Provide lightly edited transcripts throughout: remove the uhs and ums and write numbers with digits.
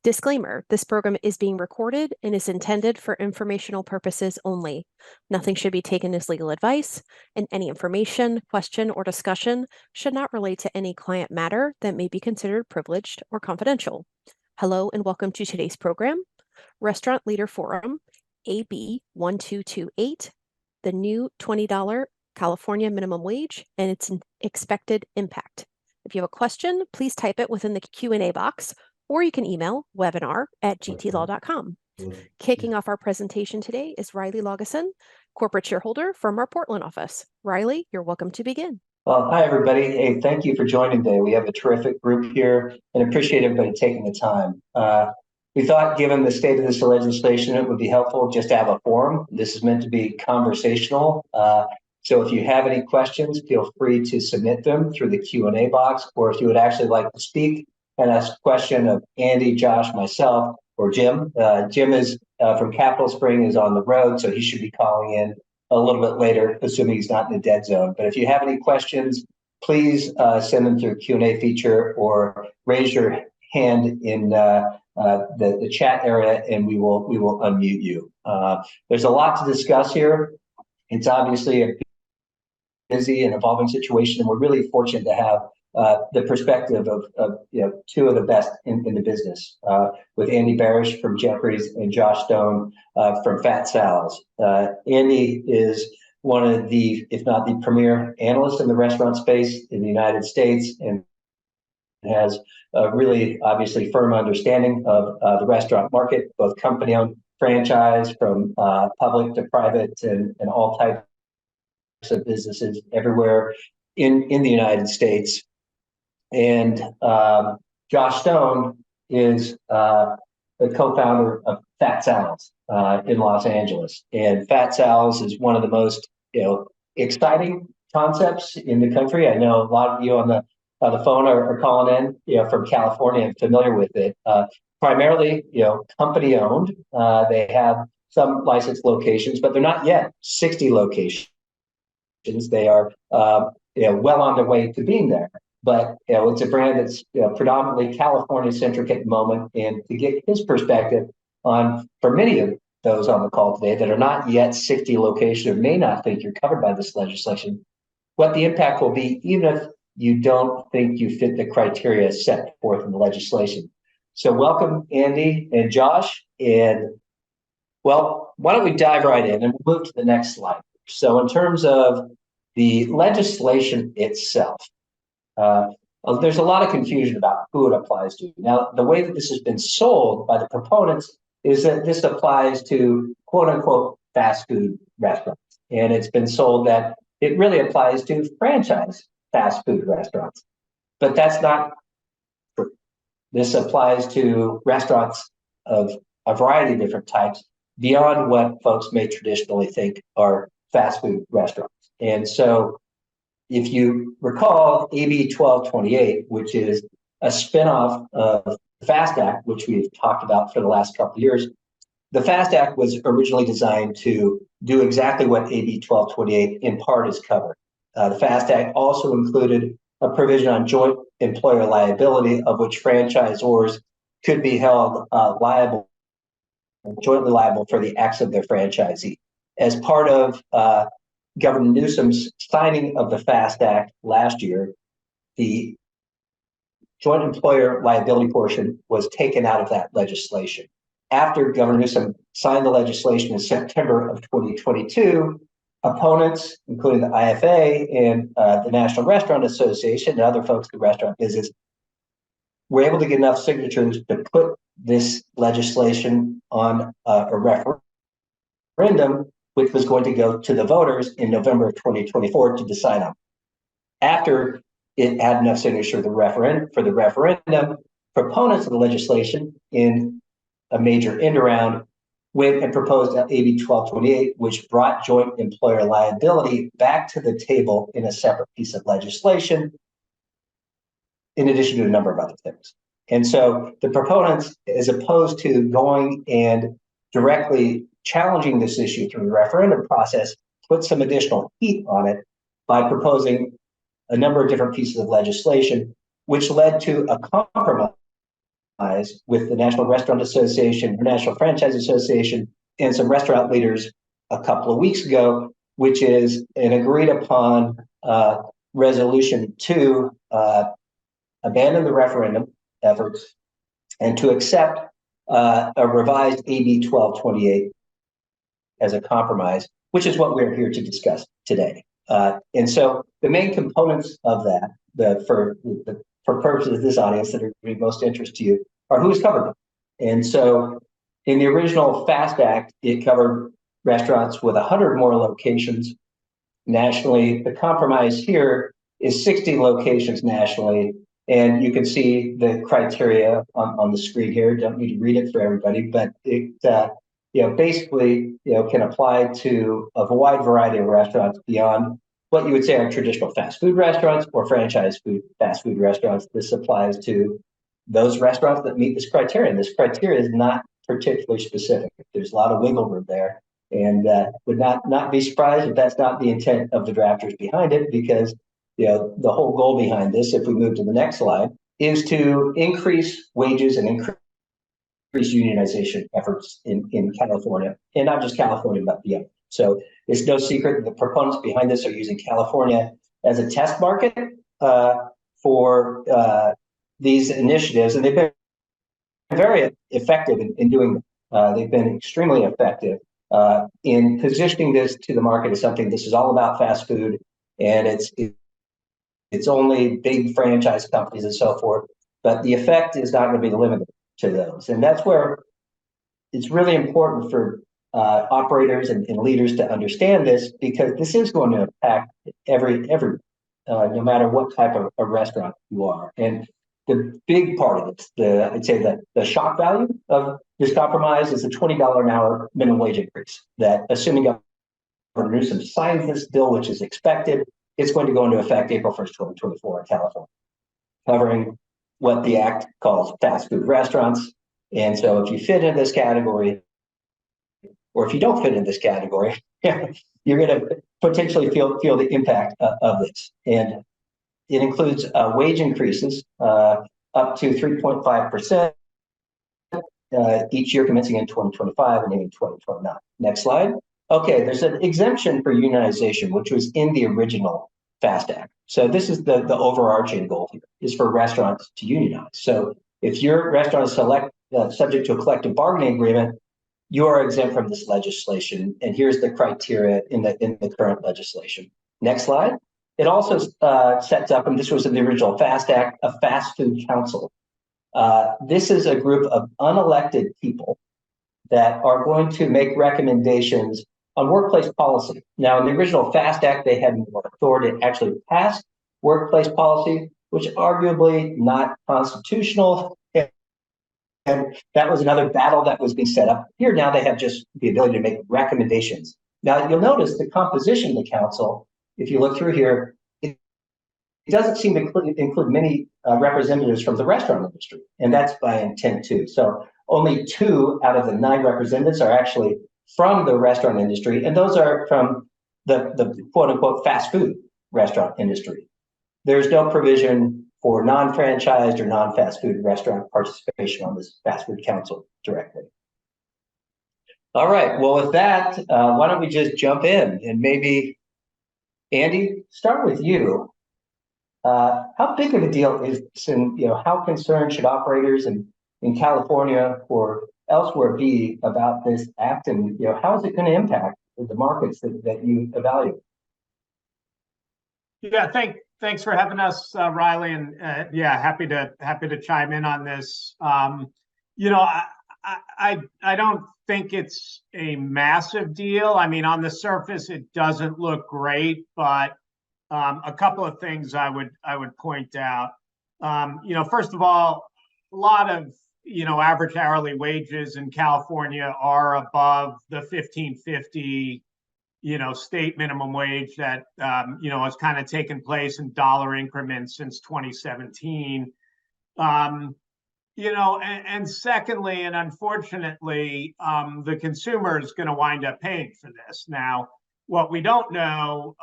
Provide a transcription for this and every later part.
Disclaimer, this program is being recorded and is intended for informational purposes only. Nothing should be taken as legal advice, and any information, question, or discussion should not relate to any client matter that may be considered privileged or confidential. Hello and welcome to today's program, Restaurant Leader Forum, AB 1228, the new $20 California minimum wage and its expected impact. If you have a question, please type it within the Q&A box, or you can email webinar@gtlaw.com. Kicking off our presentation today is Riley Lageson, corporate shareholder from our Portland office. Riley, you're welcome to begin. Well, hi, everybody. Hey, thank you for joining today. We have a terrific group here and appreciate everybody taking the time. We thought, given the state of this legislation, it would be helpful just to have a forum. This is meant to be conversational. So if you have any questions, feel free to submit them through the Q&A box, or if you would actually like to speak and ask a question of Andy, Josh, myself, or Jim. Jim is from Capital Spring, is on the road, so he should be calling in a little bit later, assuming he's not in the dead zone. But if you have any questions, please send them through Q&A feature or raise your hand in the chat area, and we will unmute you. There's a lot to discuss here. It's obviously a busy and evolving situation, and we're really fortunate to have the perspective of two of the best in the business, with Andy Barish from Jefferies and Josh Stone from Fat Sal's. Andy is one of the, if not the premier analyst in the restaurant space in the United States, and has a really obviously firm understanding of the restaurant market, both company-owned, franchise, from public to private, and all types of businesses everywhere in the United States. And Josh Stone is the co-founder of Fat Sal's in Los Angeles. And Fat Sal's is one of the most exciting concepts in the country. I know a lot of you on the phone are calling in from California and familiar with it. Primarily, company owned. They have some licensed locations, but they're not yet 60 locations. They are well on their way to being there. But it's a brand that's predominantly California-centric at the moment. And to get his perspective on, for many of those on the call today that are not yet 60 locations or may not think you're covered by this legislation, what the impact will be, even if you don't think you fit the criteria set forth in the legislation. So welcome, Andy and Josh. And, well, why don't we dive right in and move to the next slide. So in terms of the legislation itself, there's a lot of confusion about who it applies to. Now, the way that this has been sold by the proponents is that this applies to quote unquote fast food restaurants. And it's been sold that it really applies to franchise fast food restaurants. But that's not true. This applies to restaurants of a variety of different types beyond what folks may traditionally think are fast food restaurants. And so if you recall, AB 1228, which is a spinoff of the FAST Act, which we've talked about for the last couple of years, the FAST Act was originally designed to do exactly what AB 1228 in part is covered. The FAST Act also included a provision on joint employer liability, of which franchisors could be held jointly liable for the acts of their franchisee. As part of Governor Newsom's signing of the FAST Act last year, the joint employer liability portion was taken out of that legislation. After Governor Newsom signed the legislation in September of 2022, opponents, including the IFA and the National Restaurant Association and other folks in the restaurant business, were able to get enough signatures to put this legislation on a referendum, which was going to go to the voters in November of 2024 to decide on. After it had enough signatures for the referendum, proponents of the legislation in a major end around went and proposed AB 1228, which brought joint employer liability back to the table in a separate piece of legislation, in addition to a number of other things. And so the proponents, as opposed to going and directly challenging this issue through the referendum process, put some additional heat on it by proposing a number of different pieces of legislation, which led to a compromise with the National Restaurant Association, National Franchise Association, and some restaurant leaders a couple of weeks ago, which is an agreed upon resolution to abandon the referendum efforts and to accept a revised AB 1228 as a compromise, which is what we're here to discuss today. And so the main components of that, for purposes of this audience that are of most interest to you, are who's covered. And so in the original FAST Act, it covered restaurants with 100 more locations nationally. The compromise here is 60 locations nationally. And you can see the criteria on the screen here. Don't need to read it for everybody, but it basically can apply to a wide variety of restaurants beyond what you would say are traditional fast food restaurants or franchise fast food restaurants. This applies to those restaurants that meet this criteria. This criteria is not particularly specific. There's a lot of wiggle room there, and would not be surprised if that's not the intent of the drafters behind it, because the whole goal behind this, if we move to the next slide, is to increase wages and increase unionization efforts in California, and not just California, but beyond. So it's no secret that the proponents behind this are using California as a test market for these initiatives, and they've been very effective in doing that. They've been extremely effective in positioning this to the market as something. This is all about fast food, and it's only big franchise companies and so forth. But the effect is not going to be limited to those, and that's where it's really important for operators and leaders to understand this, because this is going to impact every no matter what type of a restaurant you are. And the big part of this, I'd say that the shock value of this compromise is a $20 an hour minimum wage increase. That, assuming Governor Newsom signs this bill, which is expected, it's going to go into effect April 1st, 2024 in California, covering what the act calls fast food restaurants. And so if you fit in this category, or if you don't fit in this category, you're going to potentially feel the impact of this. And it includes wage increases up to 3.5% each year, commencing in 2025 and in 2029. Next slide. Okay, there's an exemption for unionization, which was in the original FAST Act. So this is the overarching goal here, is for restaurants to unionize. So if your restaurant is subject to a collective bargaining agreement, you are exempt from this legislation. And here's the criteria in the current legislation. Next slide. It also sets up, and this was in the original FAST Act, a fast food council. This is a group of unelected people that are going to make recommendations on workplace policy. Now, in the original FAST Act, they had more authority to actually pass workplace policy, which arguably not constitutional. And that was another battle that was being set up. Here now they have just the ability to make recommendations. Now, you'll notice the composition of the council, if you look through here, it doesn't seem to include many representatives from the restaurant industry, and that's by intent too. So only 2 out of the 9 representatives are actually from the restaurant industry, and those are from the quote unquote fast food restaurant industry. There's no provision for non-franchised or non-fast food restaurant participation on this fast food council directly. All right, well, with that, why don't we just jump in, and maybe Andy, start with you. How big of a deal is this, and how concerned should operators in California or elsewhere be about this act, and how is it going to impact the markets that you evaluate? Yeah, thanks for having us, Riley, and yeah, happy to chime in on this. I don't think it's a massive deal. I mean, on the surface, it doesn't look great, but a couple of things I would point out. First of all, a lot of average hourly wages in California are above the $15.50 state minimum wage that has kind of taken place in dollar increments since 2017. And secondly, and unfortunately, the consumer is going to wind up paying for this. Now, what we don't know,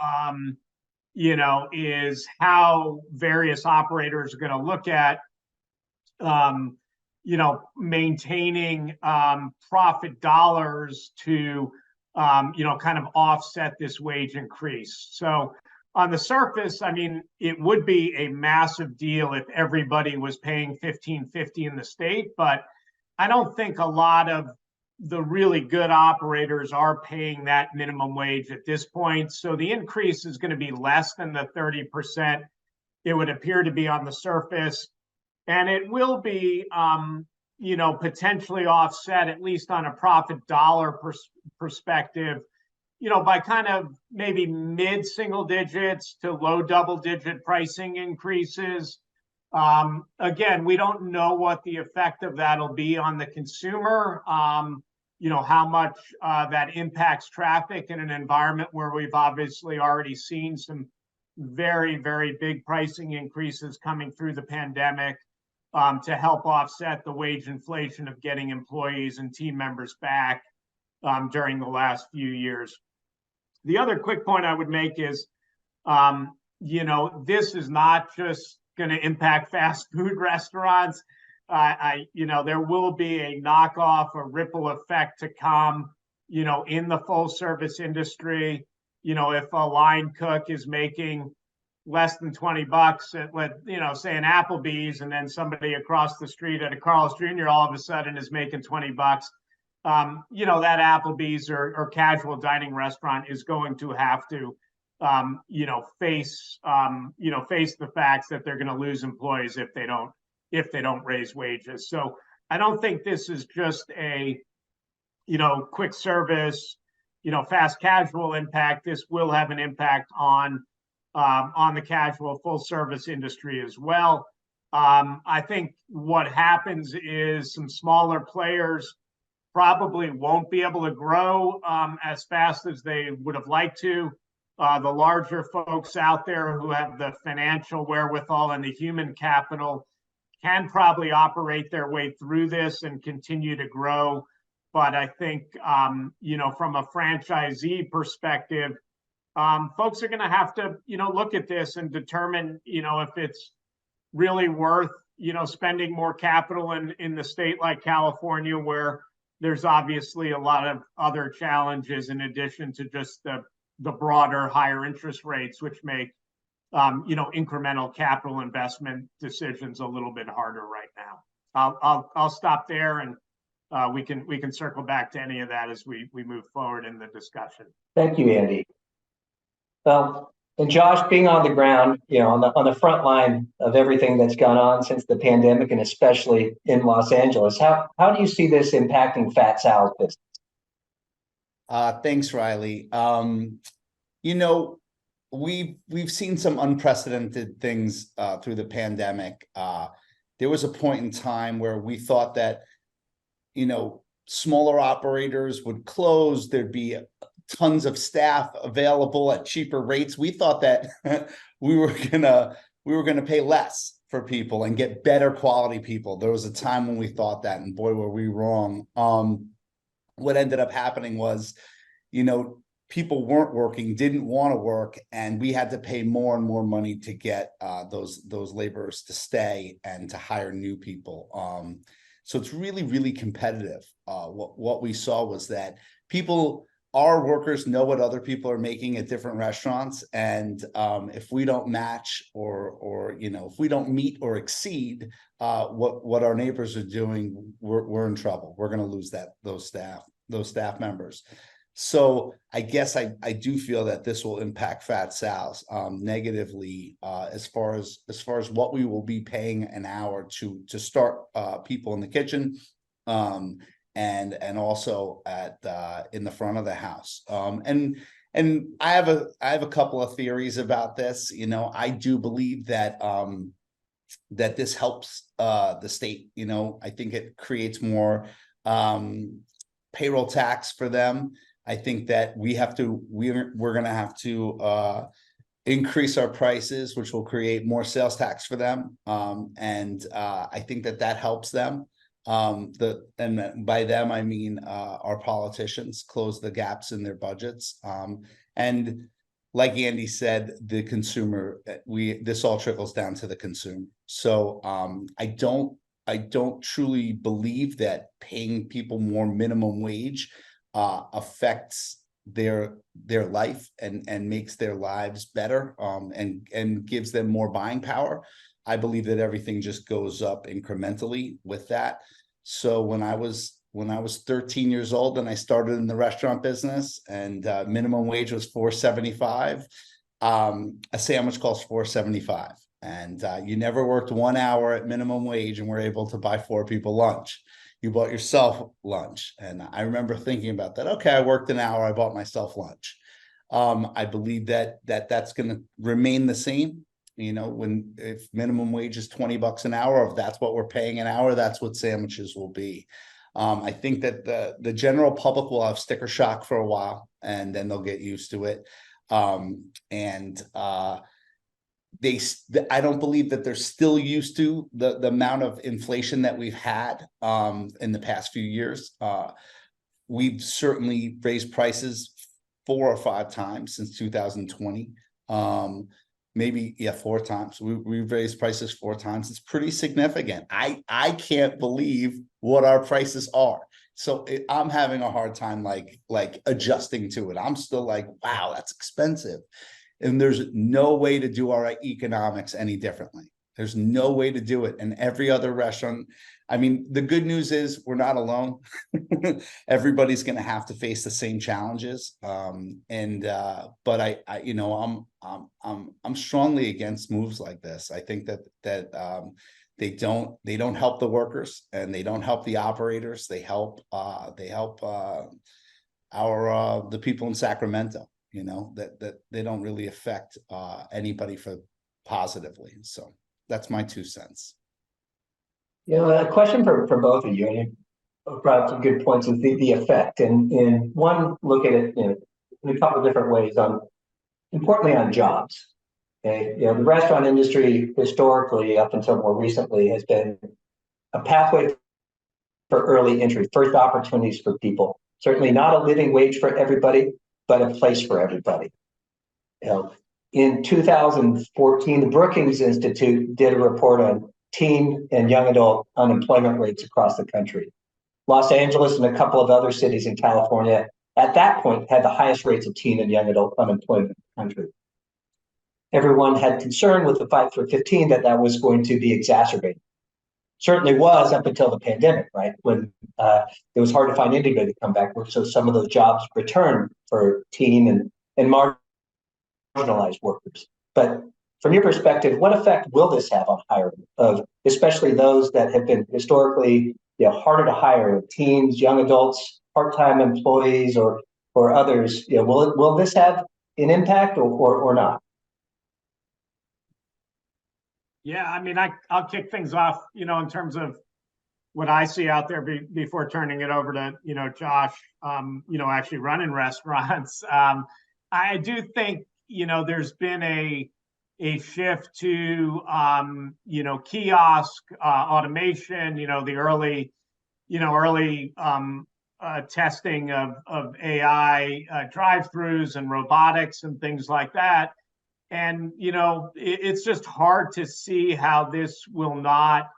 is how various operators are going to look at, maintaining profit dollars to, kind of offset this wage increase. So on the surface, I mean, it would be a massive deal if everybody was paying $15.50 in the state, but I don't think a lot of the really good operators are paying that minimum wage at this point. So the increase is going to be less than the 30% it would appear to be on the surface. And it will be, potentially offset, at least on a profit dollar perspective, by kind of maybe mid single digits to low double digit pricing increases. Again, we don't know what the effect of that'll be on the consumer, how much that impacts traffic in an environment where we've obviously already seen some very, very big pricing increases coming through the pandemic to help offset the wage inflation of getting employees and team members back during the last few years. The other quick point I would make is, this is not just going to impact fast food restaurants. There will be a knockoff, a ripple effect to come, in the full service industry. If a line cook is making less than $20 at, say an Applebee's, and then somebody across the street at a Carl's Jr. all of a sudden is making $20, that Applebee's or casual dining restaurant is going to have to, face the facts that they're going to lose employees if they don't raise wages. So I don't think this is just a, quick service, fast casual impact. This will have an impact on the casual full service industry as well. I think what happens is some smaller players probably won't be able to grow as fast as they would have liked to. The larger folks out there who have the financial wherewithal and the human capital can probably operate their way through this and continue to grow. But I think, from a franchisee perspective, folks are going to have to, look at this and determine, if it's really worth, spending more capital in the state like California, where there's obviously a lot of other challenges in addition to just the broader higher interest rates, which make, incremental capital investment decisions a little bit harder right now. I'll stop there, and we can circle back to any of that as we move forward in the discussion. Thank you, Andy. Well, and Josh, being on the ground, on the front line of everything that's gone on since the pandemic, and especially in Los Angeles, how do you see this impacting Fat Sal's business? Thanks, Riley. We've seen some unprecedented things through the pandemic. There was a point in time where we thought that, smaller operators would close. There'd be tons of staff available at cheaper rates. We thought that we were gonna pay less for people and get better quality people. There was a time when we thought that, and boy, were we wrong. What ended up happening was, people weren't working, didn't want to work, and we had to pay more and more money to get those laborers to stay and to hire new people. So it's really, really competitive. What we saw was that our workers know what other people are making at different restaurants, and if we don't match or if we don't meet or exceed what our neighbors are doing, we're in trouble. We're going to lose those staff members. So I guess I do feel that this will impact Fat Sal's negatively as far as what we will be paying an hour to start people in the kitchen. And also in the front of the house. And I have a couple of theories about this. I do believe that that this helps the state. I think it creates more payroll tax for them. I think that we're going to have to increase our prices, which will create more sales tax for them. And I think that helps them. And by them, I mean our politicians close the gaps in their budgets. And like Andy said, the consumer, this all trickles down to the consumer. So I don't truly believe that paying people more minimum wage affects their life and makes their lives better, and gives them more buying power. I believe that everything just goes up incrementally with that. So when I was 13 years old and I started in the restaurant business, and minimum wage was $4.75, a sandwich costs $4.75, and you never worked 1 hour at minimum wage and were able to buy 4 people lunch. You bought yourself lunch. And I remember thinking about that. Okay, I worked an hour, I bought myself lunch. I believe that's going to remain the same. You know, if minimum wage is $20 an hour, if that's what we're paying an hour, that's what sandwiches will be. I think that the general public will have sticker shock for a while, and then they'll get used to it. I don't believe that they're still used to the amount of inflation that we've had in the past few years. We've certainly raised prices 4 or 5 times since 2020. Maybe 4 times. We've raised prices 4 times. It's pretty significant. I can't believe what our prices are. So I'm having a hard time like adjusting to it. I'm still like, wow, that's expensive. And there's no way to do our economics any differently. There's no way to do it. And every other restaurant, I mean, the good news is we're not alone. Everybody's going to have to face the same challenges. But I'm strongly against moves like this. I think that they don't help the workers, and they don't help the operators. They help the people in Sacramento. You know, that they don't really affect anybody positively. So that's my 2 cents. You know, a question for both of you, and you brought up some good points of the effect. And in one, look at it in a couple of different ways. Importantly on jobs. Okay, you know, the restaurant industry historically, up until more recently, has been a pathway for early entry, first opportunities for people. Certainly not a living wage for everybody, but a place for everybody. You know, in 2014, the Brookings Institute did a report on teen and young adult unemployment rates across the country. Los Angeles and a couple of other cities in California at that point had the highest rates of teen and young adult unemployment in the country. Everyone had concern with the Fight for 15 that was going to be exacerbated. Certainly was up until the pandemic, right? When it was hard to find anybody to come back work. So some of those jobs returned for teen and marginalized workers. But from your perspective, what effect will this have on hiring of especially those that have been historically harder to hire, teens, young adults, part-time employees, or others? Will this have an impact or not? Yeah, I mean, I'll kick things off, in terms of what I see out there before turning it over to, Josh, actually running restaurants. I do think, there's been a shift to, kiosk automation, the early testing of AI drive-throughs and robotics and things like that. And, it's just hard to see how this will not,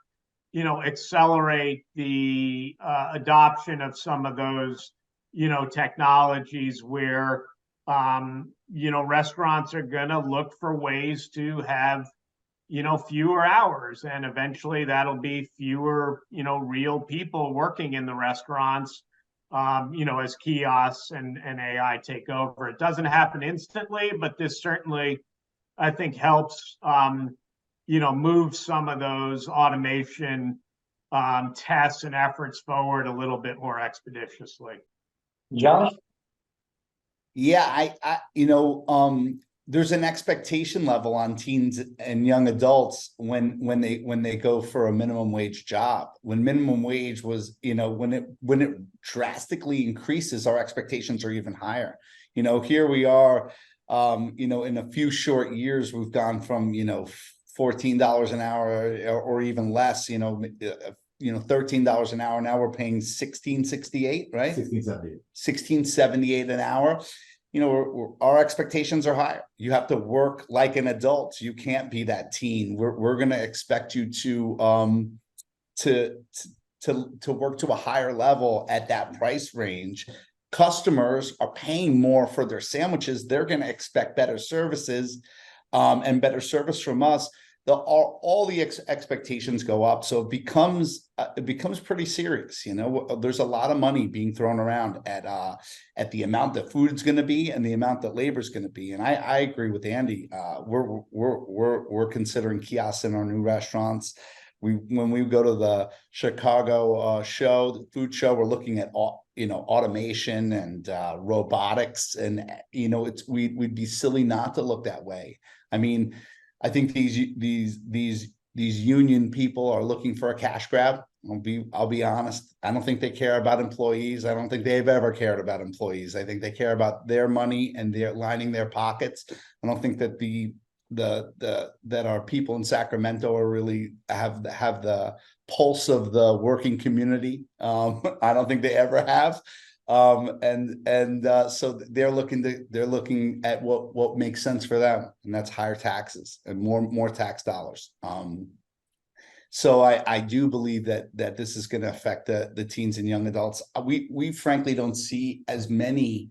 accelerate the adoption of some of those, technologies where, restaurants are going to look for ways to have, fewer hours. And eventually that'll be fewer, real people working in the restaurants, as kiosks and AI take over. It doesn't happen instantly, but this certainly, I think, helps, move some of those automation tests and efforts forward a little bit more expeditiously. Josh? Yeah, there's an expectation level on teens and young adults when they go for a minimum wage job. When minimum wage was, when it drastically increases, our expectations are even higher. Here we are. In a few short years, we've gone from, $14 an hour or even less, $13 an hour. Now we're paying $16.68, right? $16.78 an hour. Our expectations are higher. You have to work like an adult. You can't be that teen. We're going to expect you to, to work to a higher level at that price range. Customers are paying more for their sandwiches. They're going to expect better services, and better service from us. All the expectations go up, so it becomes pretty serious. You know, there's a lot of money being thrown around at the amount that food's going to be and the amount that labor is going to be. And I agree with Andy. We're considering kiosks in our new restaurants. When we go to the Chicago show, the food show, we're looking at automation and robotics, and we'd be silly not to look that way. I mean, I think these union people are looking for a cash grab. I'll be honest. I don't think they care about employees. I don't think they've ever cared about employees. I think they care about their money and they're lining their pockets. I don't think that that our people in Sacramento are really have the pulse of the working community. I don't think they ever have. So they're looking at what makes sense for them, and that's higher taxes and more tax dollars. So I do believe that this is going to affect the teens and young adults. We frankly don't see as many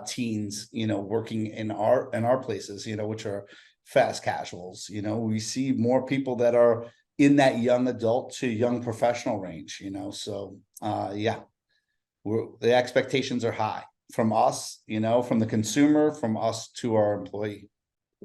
teens, working in our places, which are fast casuals. We see more people that are in that young adult to young professional range. So yeah. The expectations are high from us, from the consumer, from us to our employee.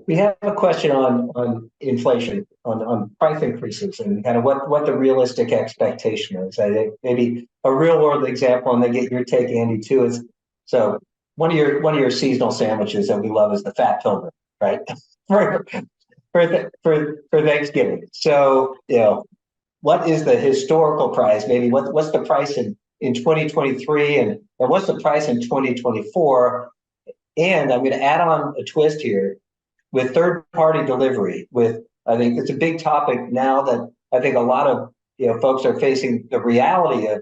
We have a question on inflation, on price increases, and kind of what the realistic expectation is. I think maybe a real world example, and then get your take, Andy, too, is so one of your seasonal sandwiches that we love is the Fat Pilgrim, right? for Thanksgiving. So what is the historical price? Maybe what's the price in 2023 and what's the price in 2024? And I'm going to add on a twist here with third-party delivery. I think it's a big topic now that I think a lot of folks are facing the reality of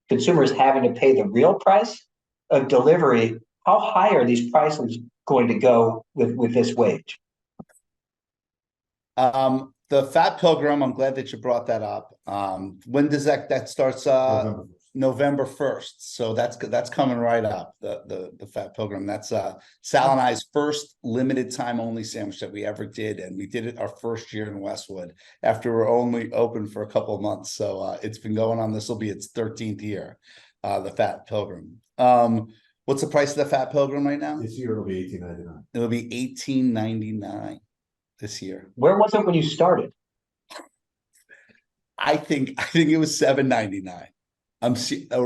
consumers having to pay the real price of delivery. How high are these prices going to go with this wage? The Fat Pilgrim, I'm glad that you brought that up. When does that starts? November 1st. So that's coming right up. The Fat Pilgrim. That's Sal and I's first limited time only sandwich that we ever did, and we did it our first year in Westwood after we're only open for a couple of months. So it's been going on. This will be its 13th year. The Fat Pilgrim. What's the price of the Fat Pilgrim right now? This year it'll be $18.99. It'll be $18.99 this year. Where was it when you started? I think it was $7.99. Or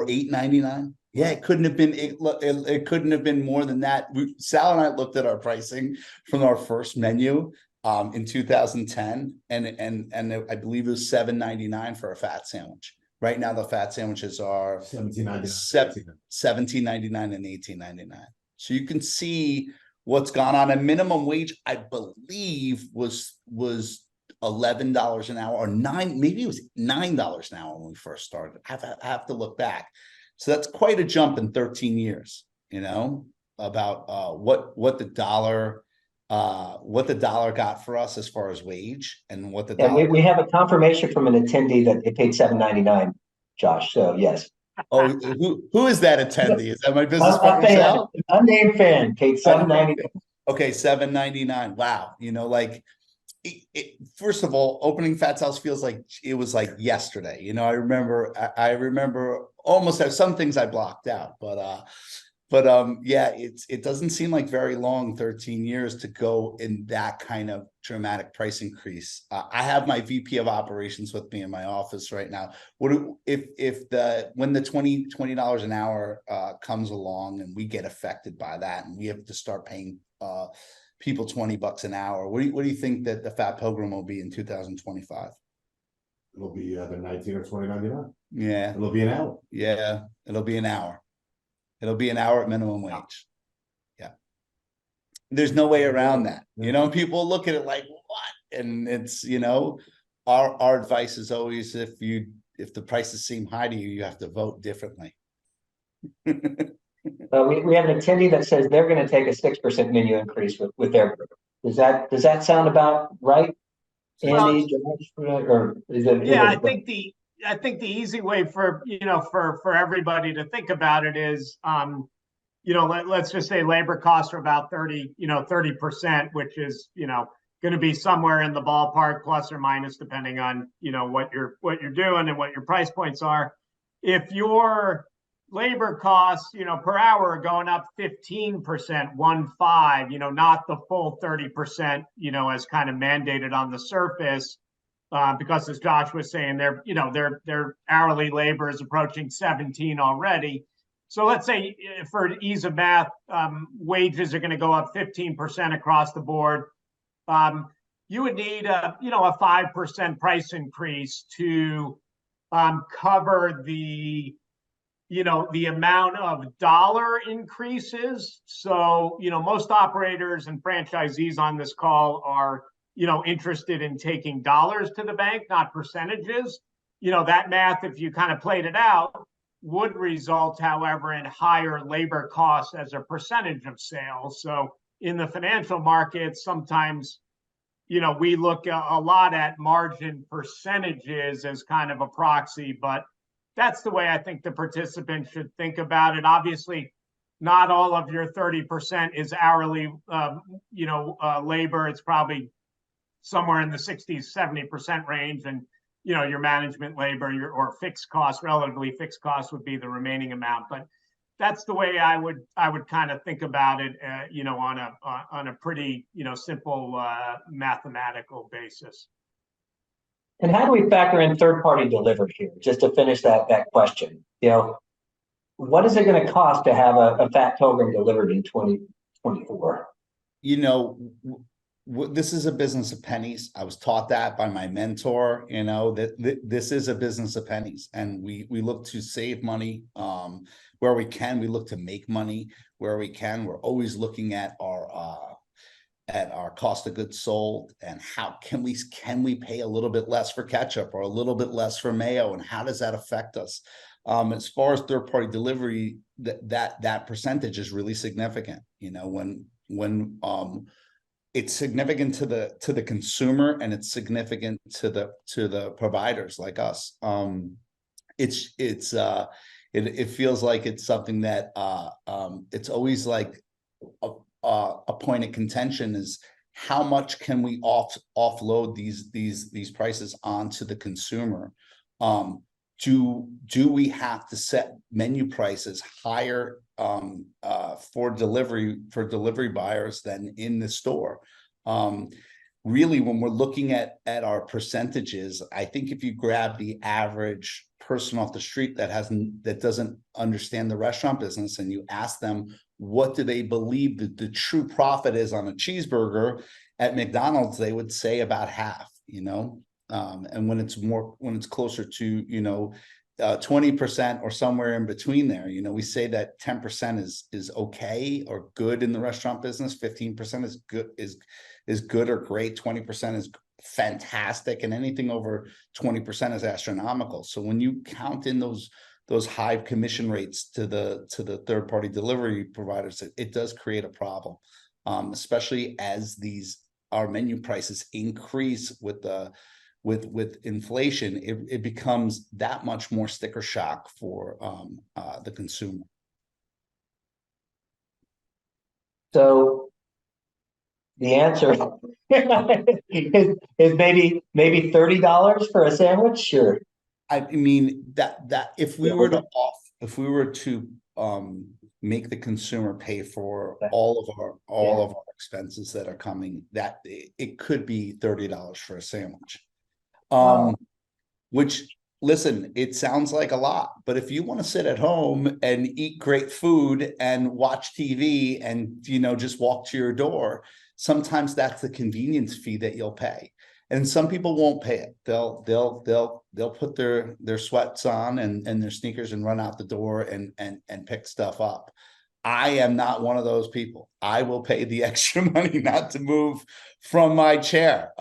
$8.99. Yeah, it couldn't have been. It couldn't have been more than that. Sal and I looked at our pricing from our first menu in 2010, and I believe it was $7.99 for a fat sandwich. Right now, the fat sandwiches are $17.99 and $18.99. So you can see what's gone on. And minimum wage, I believe, was $11 an hour or maybe it was $9 an hour when we first started. I have to look back. So that's quite a jump in 13 years, about what the dollar got for us as far as wage and what the dollar. We have a confirmation from an attendee that it paid $7.99, Josh. So yes. Oh, who is that attendee? Is that my business partner? Unnamed fan paid $7.99. Okay, $7.99. Wow. First of all, opening Fat's House feels like it was like yesterday. I remember almost some things I blocked out, but yeah, it doesn't seem like very long, 13 years to go in that kind of dramatic price increase. I have my VP of operations with me in my office right now. When the $20 an hour comes along and we get affected by that and we have to start paying people $20 an hour. What do you think that the Fat Pilgrim will be in 2025? It'll be either $19 or $20.99. Yeah, it'll be an hour. Yeah, it'll be an hour. It'll be an hour at minimum wage. Yeah, there's no way around that. People look at it like what, and it's our advice is always if the prices seem high to you, you have to vote differently. We have an attendee that says they're going to take a 6% menu increase with their group. Does that sound about right, Andy? Well, or is it? Yeah, I think I think the easy way for, for everybody to think about it is, let's just say labor costs are about 30%, which is, going to be somewhere in the ballpark, plus or minus, depending on, what you're doing and what your price points are. If your labor costs, per hour are going up 15%, 15, not the full 30%, as kind of mandated on the surface, because as Josh was saying, their hourly labor is approaching 17 already. So let's say, for ease of math, wages are going to go up 15% across the board. You would need a 5% price increase to cover the amount of dollar increases. So, most operators and franchisees on this call are, interested in taking dollars to the bank, not percentages. That math, if you kind of played it out, would result, however, in higher labor costs as a percentage of sales. So in the financial markets, sometimes, we look a lot at margin percentages as kind of a proxy, but that's the way I think the participants should think about it. Obviously, not all of your 30% is hourly, labor. It's probably somewhere in the 60s, 70% range. And, your management labor, or fixed costs, relatively fixed costs, would be the remaining amount. But that's the way I would kind of think about it, on a pretty, simple mathematical basis. And how do we factor in third-party delivery here? Just to finish that question, what is it going to cost to have a Fat Pilgrim delivered in 2024? This is a business of pennies. I was taught that by my mentor, that this is a business of pennies, and we look to save money where we can. We look to make money where we can. We're always looking at our cost of goods sold, and how can we pay a little bit less for ketchup or a little bit less for mayo, and how does that affect us? As far as third-party delivery, that percentage is really significant. When it's significant to the consumer, and it's significant to the providers like us. It feels like it's something that it's always like a point of contention is how much can we offload these prices onto the consumer? Do we have to set menu prices higher for delivery buyers than in the store? Really, when we're looking at our percentages, I think if you grab the average person off the street that doesn't understand the restaurant business, and you ask them what do they believe that the true profit is on a cheeseburger at McDonald's, they would say about half. And when it's closer to 20% or somewhere in between there, we say that 10% is okay or good in the restaurant business. 15% is good or great. 20% is fantastic, and anything over 20% is astronomical. So when you count in those high commission rates to the third-party delivery providers, it does create a problem, especially as our menu prices increase with inflation. It becomes that much more sticker shock for the consumer. So the answer is maybe $30 for a sandwich. Sure. I mean that if we were to make the consumer pay for all of our expenses that are coming, that it could be $30 for a sandwich. Which, listen, it sounds like a lot, but if you want to sit at home and eat great food and watch TV and, just walk to your door, sometimes that's the convenience fee that you'll pay. And some people won't pay it. They'll put their sweats on and their sneakers and run out the door and pick stuff up. I am not one of those people. I will pay the extra money not to move from my chair.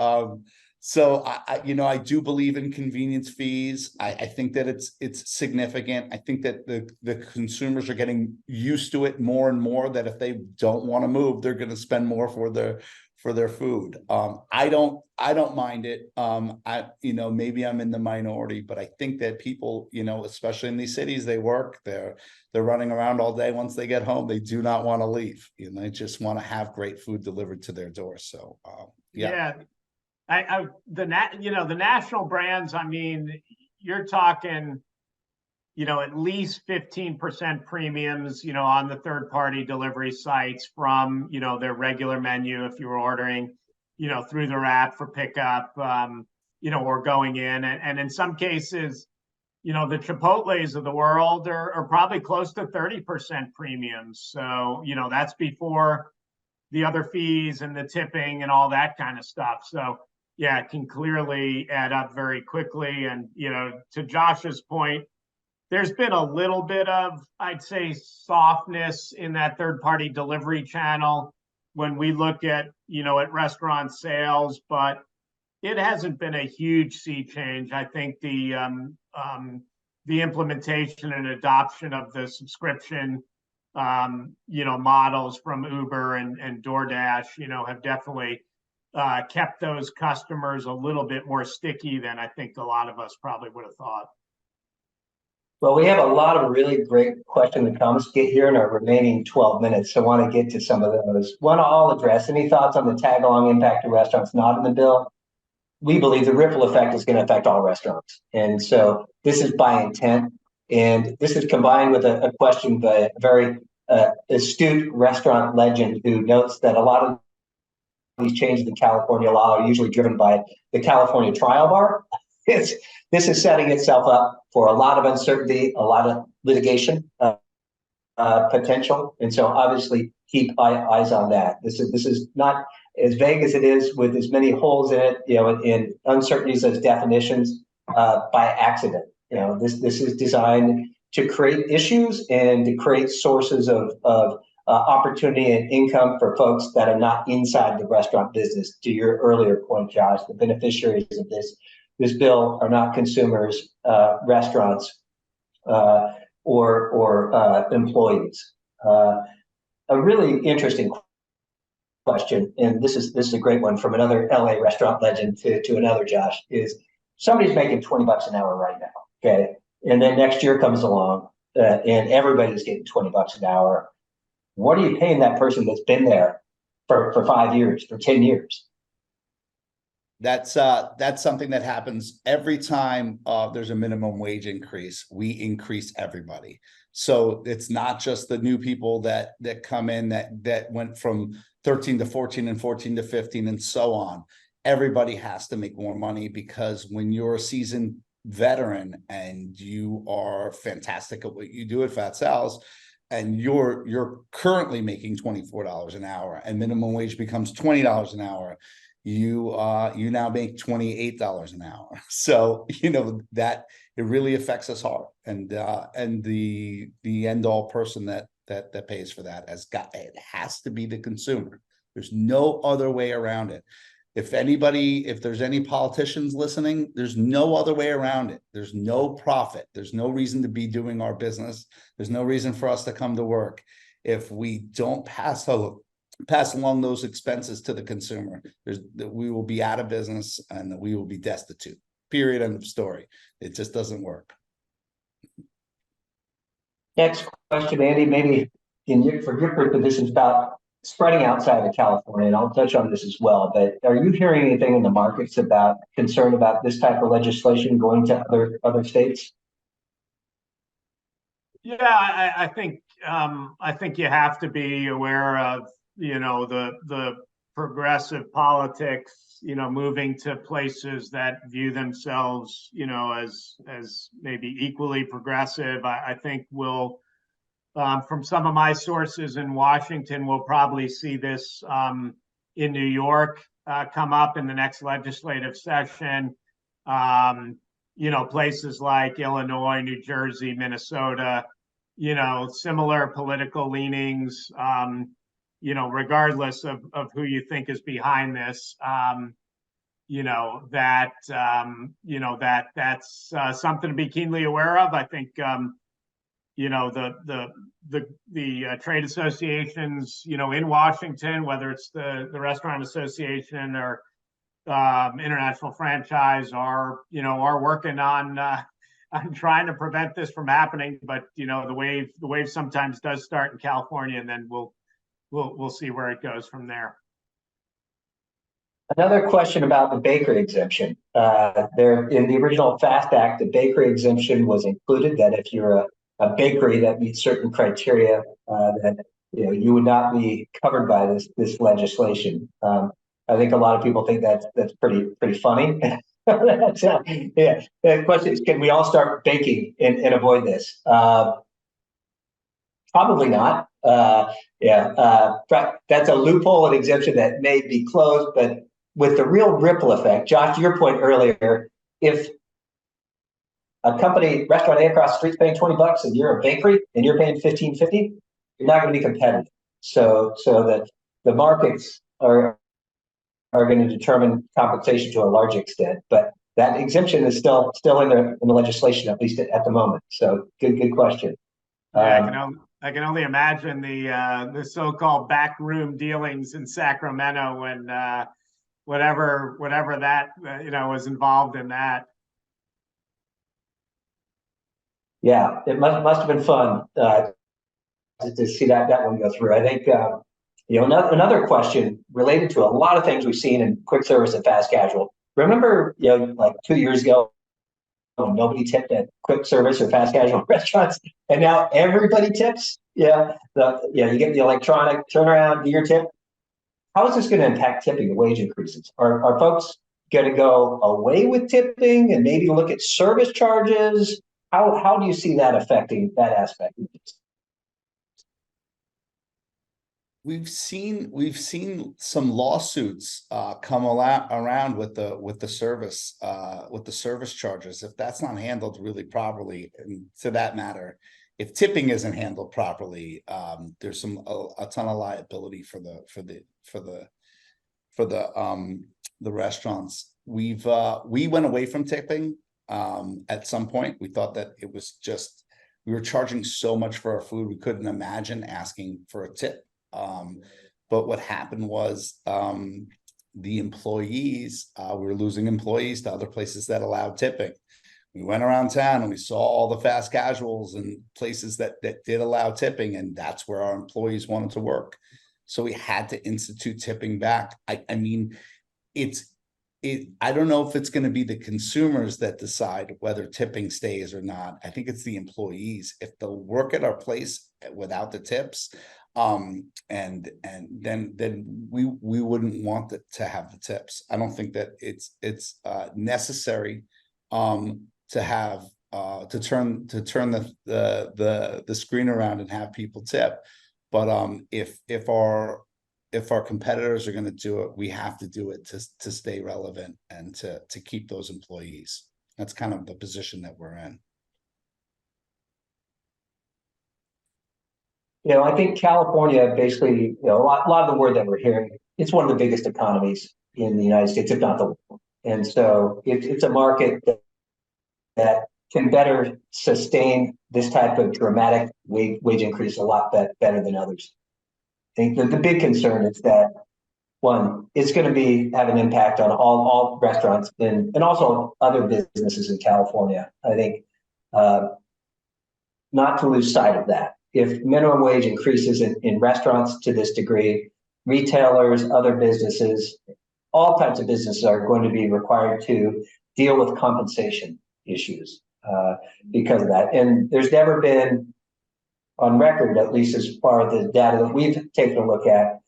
So I do believe in convenience fees. I think that it's significant. I think that the consumers are getting used to it more and more, that if they don't want to move, they're going to spend more for their food. I don't mind it. Maybe I'm in the minority, but I think that people, especially in these cities, they work, they're running around all day. Once they get home, they do not want to leave. They just want to have great food delivered to their door. So, yeah. The national brands, I mean, you're talking, at least 15% premiums, on the third-party delivery sites from, their regular menu if you were ordering, through their app for pickup, or going in. And in some cases, the Chipotles of the world are probably close to 30% premiums. So, that's before the other fees and the tipping and all that kind of stuff. So, yeah, it can clearly add up very quickly. And, to Josh's point, there's been a little bit of, I'd say, softness in that third-party delivery channel when we look at, at restaurant sales, but it hasn't been a huge sea change. I think the implementation and adoption of the subscription, models from Uber and DoorDash, have definitely kept those customers a little bit more sticky than I think a lot of us probably would have thought. Well, we have a lot of really great questions and comments to get here in our remaining 12 minutes. So I want to get to some of those. One I'll address. Any thoughts on the tag-along impact of restaurants not in the bill? We believe the ripple effect is going to affect all restaurants. And so this is by intent. And this is combined with a question by a very astute restaurant legend who notes that a lot of these changes in California law are usually driven by the California trial bar. This is setting itself up for a lot of uncertainty, a lot of litigation potential. And so obviously keep eyes on that. This is not as vague as it is, with as many holes in it, in uncertainties as definitions by accident. This is designed to create issues and to create sources of opportunity and income for folks that are not inside the restaurant business. To your earlier point, Josh, the beneficiaries of this bill are not consumers, restaurants, or employees. A really interesting question, and this is a great one from another LA restaurant legend to another, Josh, is somebody's making $20 an hour right now, okay? And then next year comes along, and everybody's getting $20 an hour. What are you paying that person that's been there for 5 years, for 10 years? That's something that happens every time there's a minimum wage increase. We increase everybody. So it's not just the new people that come in that went from 13 to 14 and 14 to 15 and so on. Everybody has to make more money, because when you're a seasoned veteran and you are fantastic at what you do at Fat Sal's, and you're currently making $24 an hour and minimum wage becomes $20 an hour, you now make $28 an hour. So that it really affects us hard, and the end all person that pays for that it has to be the consumer. There's no other way around it. If there's any politicians listening, there's no other way around it. There's no profit. There's no reason to be doing our business. There's no reason for us to come to work if we don't pass along those expenses to the consumer. We will be out of business and we will be destitute. Period. End of story. It just doesn't work. Next question, Andy, maybe for your positions about spreading outside of California, and I'll touch on this as well, but are you hearing anything in the markets about concern about this type of legislation going to other states? Yeah, I think you have to be aware of, the progressive politics, moving to places that view themselves, as maybe equally progressive. I think we'll, from some of my sources in Washington, we'll probably see this in New York come up in the next legislative session. Places like Illinois, New Jersey, Minnesota, similar political leanings, regardless of who you think is behind this, that's something to be keenly aware of. I think, the trade associations, in Washington, whether it's the Restaurant Association or International Franchise, are working on trying to prevent this from happening. But the wave sometimes does start in California, and then we'll see where it goes from there. Another question about the bakery exemption. There in the original FAST Act, the bakery exemption was included that if you're a bakery that meets certain criteria, that you would not be covered by this legislation. I think a lot of people think that's pretty funny. Yeah. The question is, can we all start baking and avoid this? Probably not. That's a loophole and exemption that may be closed, but with the real ripple effect, Josh, to your point earlier, if a restaurant A across the street's paying $20 and you're a bakery and you're paying $15.50, you're not going to be competitive. So that the markets are going to determine compensation to a large extent, but that exemption is still in the legislation, at least at the moment. So good question. Yeah, I can only imagine the so-called backroom dealings in Sacramento when whatever that was involved in that. Yeah, it must have been fun to see that one go through. I think another question related to a lot of things we've seen in quick service and fast casual. Remember, like 2 years ago, nobody tipped at quick service or fast casual restaurants, and now everybody tips. You get the electronic turnaround, do your tip. How is this going to impact tipping, the wage increases? Are folks going to go away with tipping and maybe look at service charges? How do you see that affecting that aspect? We've seen some lawsuits come around with the service charges. If that's not handled really properly, and to that matter, if tipping isn't handled properly, there's a ton of liability for the restaurants. We went away from tipping at some point. We thought that it was just, we were charging so much for our food, we couldn't imagine asking for a tip. But what happened was the employees, we were losing employees to other places that allowed tipping. We went around town and we saw all the fast casuals and places that did allow tipping, and that's where our employees wanted to work. So we had to institute tipping back. I mean, I don't know if it's going to be the consumers that decide whether tipping stays or not. I think it's the employees. If they'll work at our place without the tips, and then we wouldn't want to have the tips. I don't think that it's necessary to have to turn the screen around and have people tip. But if our competitors are going to do it, we have to do it to stay relevant and to keep those employees. That's kind of the position that we're in. I think California basically, a lot of the word that we're hearing, it's one of the biggest economies in the United States, if not the world. And so it's a market that can better sustain this type of dramatic wage increase a lot better than others. I think the big concern is that, one, it's going to have an impact on all restaurants and also other businesses in California. I think not to lose sight of that. If minimum wage increases in restaurants to this degree, retailers, other businesses, all types of businesses are going to be required to deal with compensation issues because of that. And there's never been, on record, at least as far as the data that we've taken a look at,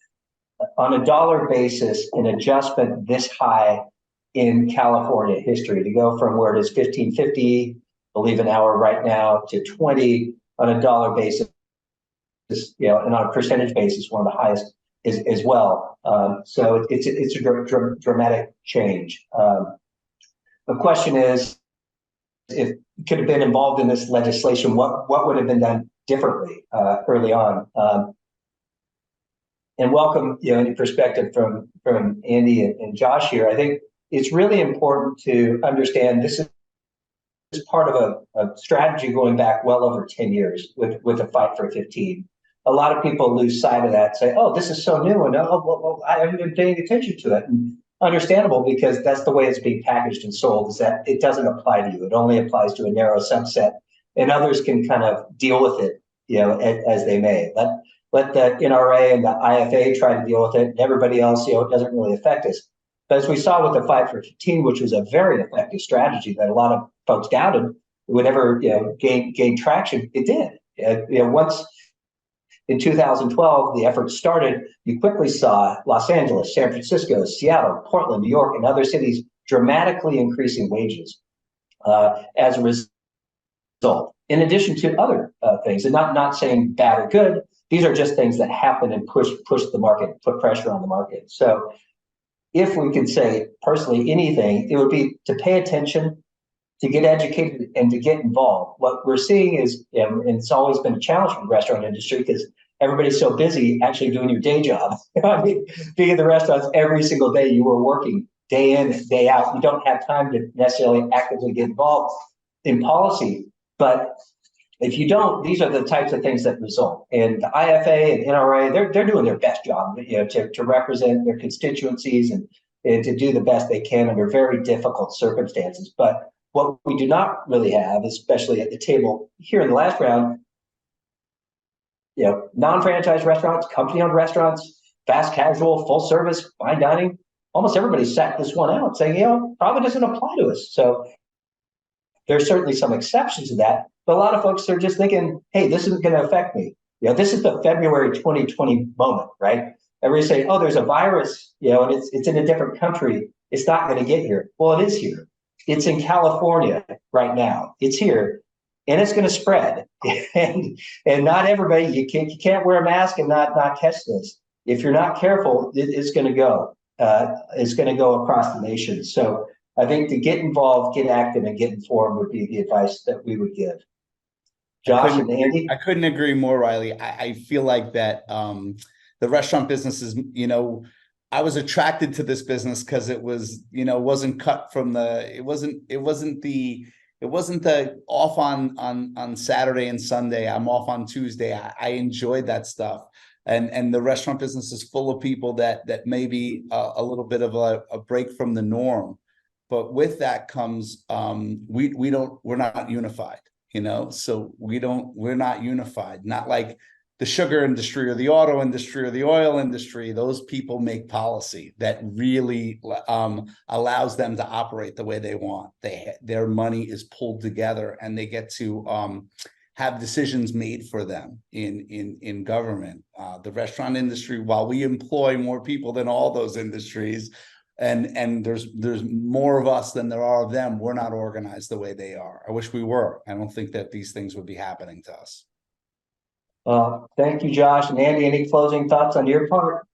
on a dollar basis, an adjustment this high in California history, to go from where it is $15.50, believe an hour right now, to $20 on a dollar basis, and on a percentage basis, one of the highest as well. So it's a dramatic change. The question is, if it could have been involved in this legislation, what would have been done differently early on? And welcome, any perspective from Andy and Josh here. I think it's really important to understand this part of a strategy going back well over 10 years with the fight for 15. A lot of people lose sight of that and say, oh, this is so new, and well, I haven't been paying attention to it. And understandable, because that's the way it's being packaged and sold, is that it doesn't apply to you. It only applies to a narrow subset, and others can kind of deal with it, as they may. Let the NRA and the IFA try to deal with it, and everybody else, it doesn't really affect us. But as we saw with the Fight for 15, which was a very effective strategy that a lot of folks doubted would ever, gain traction, it did. Once in 2012, the effort started, you quickly saw Los Angeles, San Francisco, Seattle, Portland, New York, and other cities dramatically increasing wages as a result, in addition to other things. And not saying bad or good, these are just things that happen and push the market, put pressure on the market. So if we could say personally anything, it would be to pay attention, to get educated, and to get involved. What we're seeing is, and it's always been a challenge for the restaurant industry because everybody's so busy actually doing your day job. I mean, being in the restaurants every single day, you were working day in, day out. You don't have time to necessarily actively get involved in policy. But if you don't, these are the types of things that result. And the IFA and NRA, they're doing their best job, to represent their constituencies and to do the best they can under very difficult circumstances. But what we do not really have, especially at the table here in the last round, non-franchise restaurants, company-owned restaurants, fast casual, full service, fine dining, almost everybody sat this one out saying, probably doesn't apply to us. So there's certainly some exceptions to that, but a lot of folks are just thinking, hey, this isn't going to affect me. This is the February 2020 moment, right? Everybody's saying, oh, there's a virus, and it's in a different country. It's not going to get here. Well, it is here. It's in California right now. It's here, and it's going to spread. and not everybody, you can't wear a mask and not catch this. If you're not careful, it's going to go. It's going to go across the nation. So I think to get involved, get active, and get informed would be the advice that we would give. Josh and Andy? I couldn't agree more, Riley. I feel like that the restaurant business is, I was attracted to this business because it was, wasn't cut from it wasn't the off on Saturday and Sunday. I'm off on Tuesday. I enjoyed that stuff. And the restaurant business is full of people that may be a little bit of a break from the norm. But with that comes we're not unified, so we're not unified, not like the sugar industry or the auto industry or the oil industry. Those people make policy that really allows them to operate the way they want. Their money is pulled together and they get to have decisions made for them in government. The restaurant industry, while we employ more people than all those industries, and there's more of us than there are of them, we're not organized the way they are. I wish we were. I don't think that these things would be happening to us. Thank you, Josh. And Andy, any closing thoughts on your part?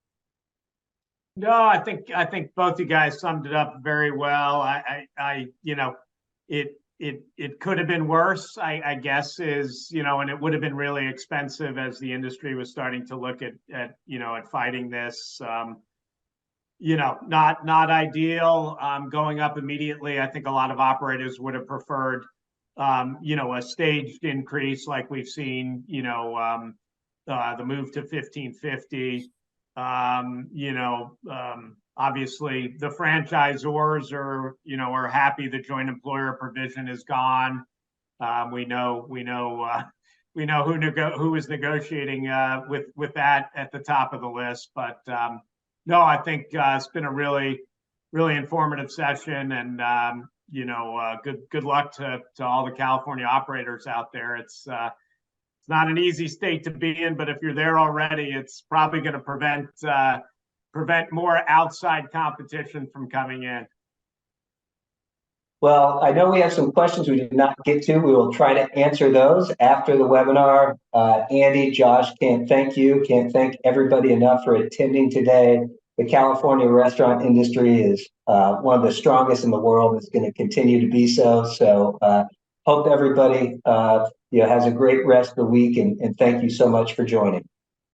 No, I think both you guys summed it up very well. It could have been worse, I guess, and it would have been really expensive as the industry was starting to look at fighting this. Not ideal. Going up immediately, I think a lot of operators would have preferred a staged increase like we've seen, the move to 1550. Obviously the franchisors are happy the joint employer provision is gone. We know who is negotiating with that at the top of the list. But no, I think it's been a really, really informative session, and good luck to all the California operators out there. It's not an easy state to be in, but if you're there already, it's probably going to prevent more outside competition from coming in. Well, I know we have some questions we did not get to. We will try to answer those after the webinar. Andy, Josh, can't thank everybody enough for attending today. The California restaurant industry is one of the strongest in the world. It's going to continue to be so. So hope everybody has a great rest of the week, and thank you so much for joining.